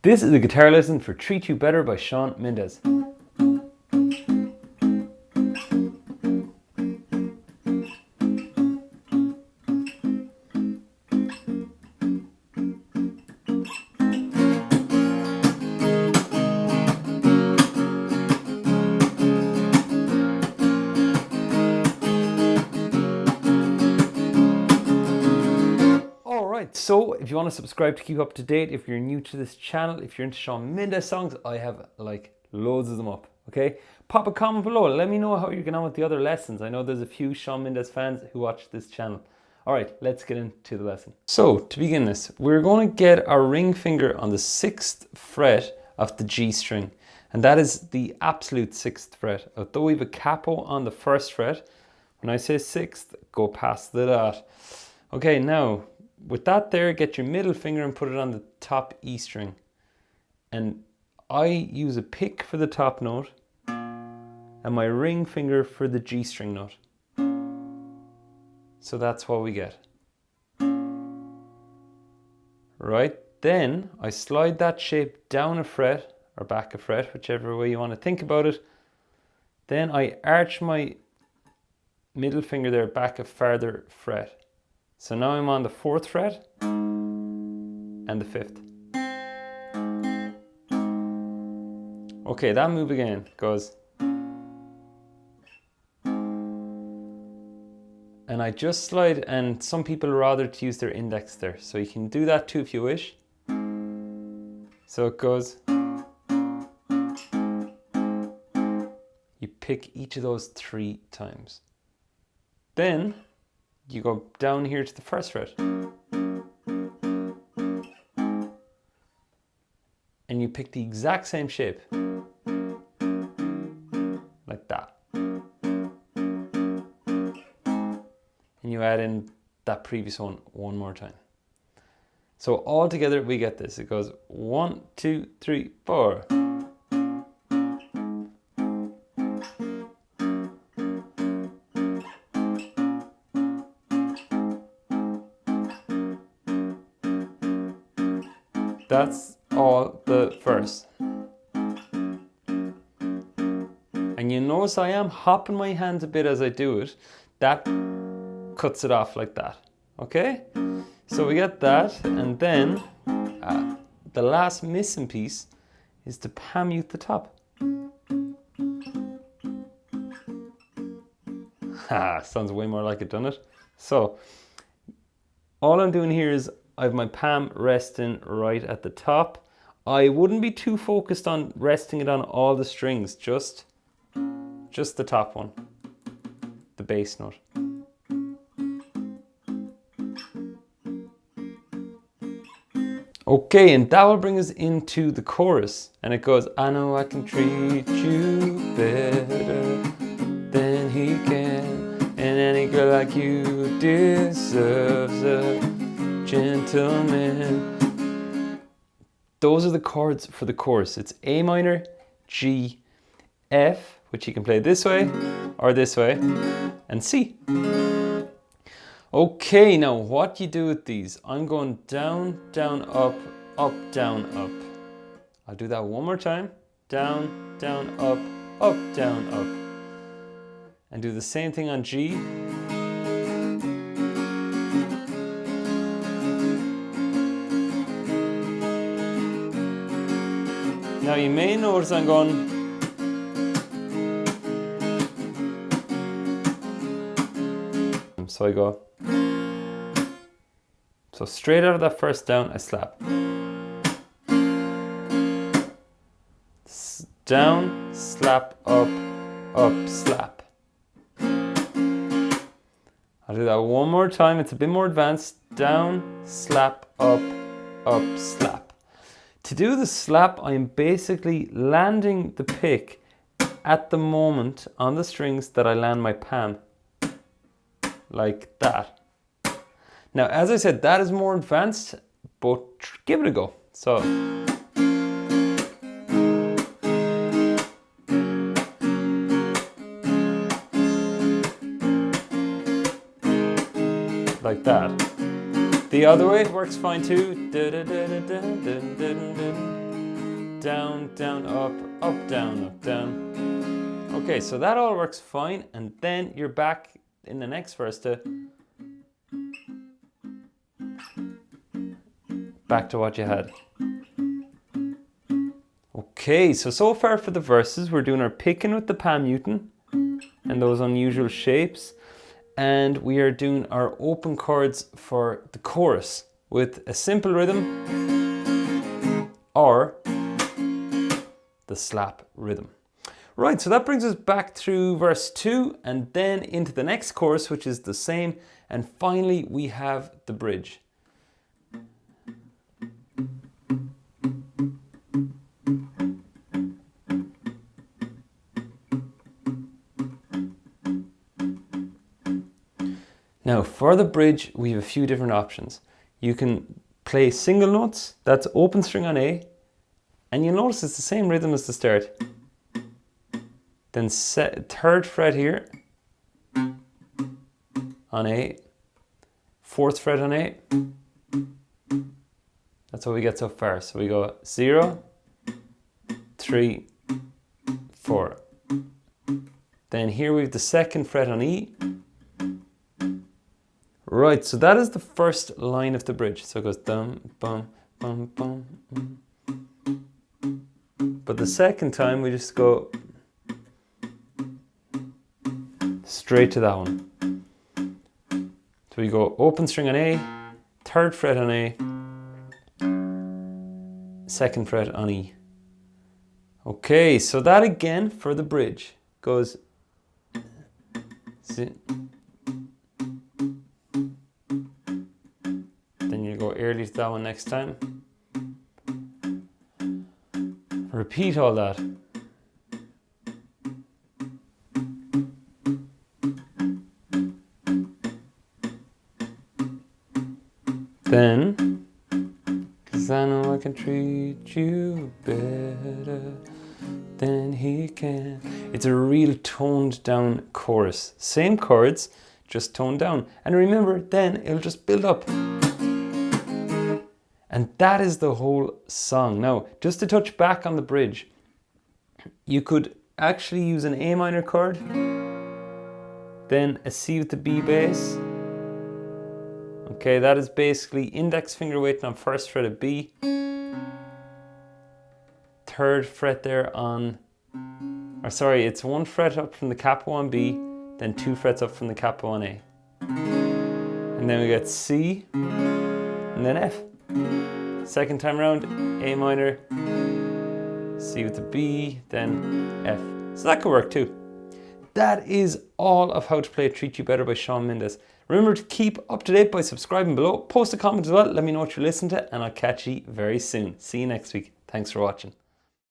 This is a guitar lesson for Treat You Better by Shawn Mendes. So if you want to subscribe to keep up to date, if you're new to this channel, if you're into Shawn Mendes songs, I have like loads of them up, okay? Pop a comment below, let me know how you're getting on with the other lessons. I know there's a few Shawn Mendes fans who watch this channel. All right, let's get into the lesson. So to begin this, we're going to get our ring finger on the 6th fret of the G string. And that is the absolute 6th fret. Although we have a capo on the 1st fret, when I say 6th, go past the dot. Okay, now, with that there, get your middle finger and put it on the top E string. And I use a pick for the top note and my ring finger for the G string note. So that's what we get. Right, then I slide that shape down a fret or back a fret, whichever way you want to think about it. Then I arch my middle finger there back a farther fret. So now I'm on the 4th fret and the 5th. Okay, that move again goes. And I just slide, and some people rather to use their index there. So you can do that too if you wish. So it goes. You pick each of those 3 times. Then you go down here to the 1st fret. And you pick the exact same shape. Like that. And you add in that previous one more time. So all together we get this. It goes 1, 2, 3, 4. That's all the verse. And you notice I am hopping my hands a bit as I do it. That cuts it off like that. Okay? So we get that, and then the last missing piece is to palm mute the top. Ha, sounds way more like it, doesn't it? So all I'm doing here is I have my palm resting right at the top. I wouldn't be too focused on resting it on all the strings, just the top one, the bass note. Okay, and that will bring us into the chorus, and it goes, I know I can treat you better than he can, and any girl like you deserves a gentleman. Those are the chords for the chorus. It's A minor, G, F, which you can play this way or this way, and C. Okay, now what you do with these? I'm going down, down, up, down, up. I'll do that one more time. Down, down, up, down, up. And do the same thing on G. Now you may notice I'm going. So I go. So straight out of that first down, I slap. Down, slap, up, slap. I'll do that one more time. It's a bit more advanced. Down, slap, up, slap. To do the slap, I'm basically landing the pick at the moment on the strings that I land my palm. Like that. Now, as I said, that is more advanced, but give it a go. So. Like that. The other way works fine too. down, down, up, down, up, down. Okay, so that all works fine, and then you're back in the next verse to back to what you had. Okay, so far for the verses, we're doing our picking with the palm muting and those unusual shapes, and we are doing our open chords for the chorus with a simple rhythm or the slap rhythm. Right, so that brings us back through verse 2 and then into the next chorus, which is the same, and finally we have the bridge. Now for the bridge, we have a few different options. You can play single notes, that's open string on A, and you'll notice it's the same rhythm as the start. Then third fret here on A, fourth fret on A. That's what we get so far. So we go 0, 3, 4. Then here we have the second fret on E. Right, so that is the first line of the bridge. So it goes dum, bum, bum, bum. But the second time we just go straight to that one. So we go open string on A, third fret on A, second fret on E. Okay, so that again for the bridge goes. Then you go early to that one next time. Repeat all that. Then, 'cause I know I can treat you better than he can. It's a real toned down chorus. Same chords, just toned down. And remember, then it'll just build up. And that is the whole song. Now, just to touch back on the bridge, you could actually use an A minor chord, then a C with the B bass. Okay, that is basically index finger waiting on first fret of B, third fret there on, or sorry, it's one fret up from the capo on B, then 2 frets up from the capo on A. And then we get C, and then F. Second time around, A minor, C with the B, then F. So that could work too. That is all of how to play Treat You Better by Shawn Mendes. Remember to keep up to date by subscribing below. Post a comment as well, let me know what you're listening to, and I'll catch you very soon. See you next week. Thanks for watching.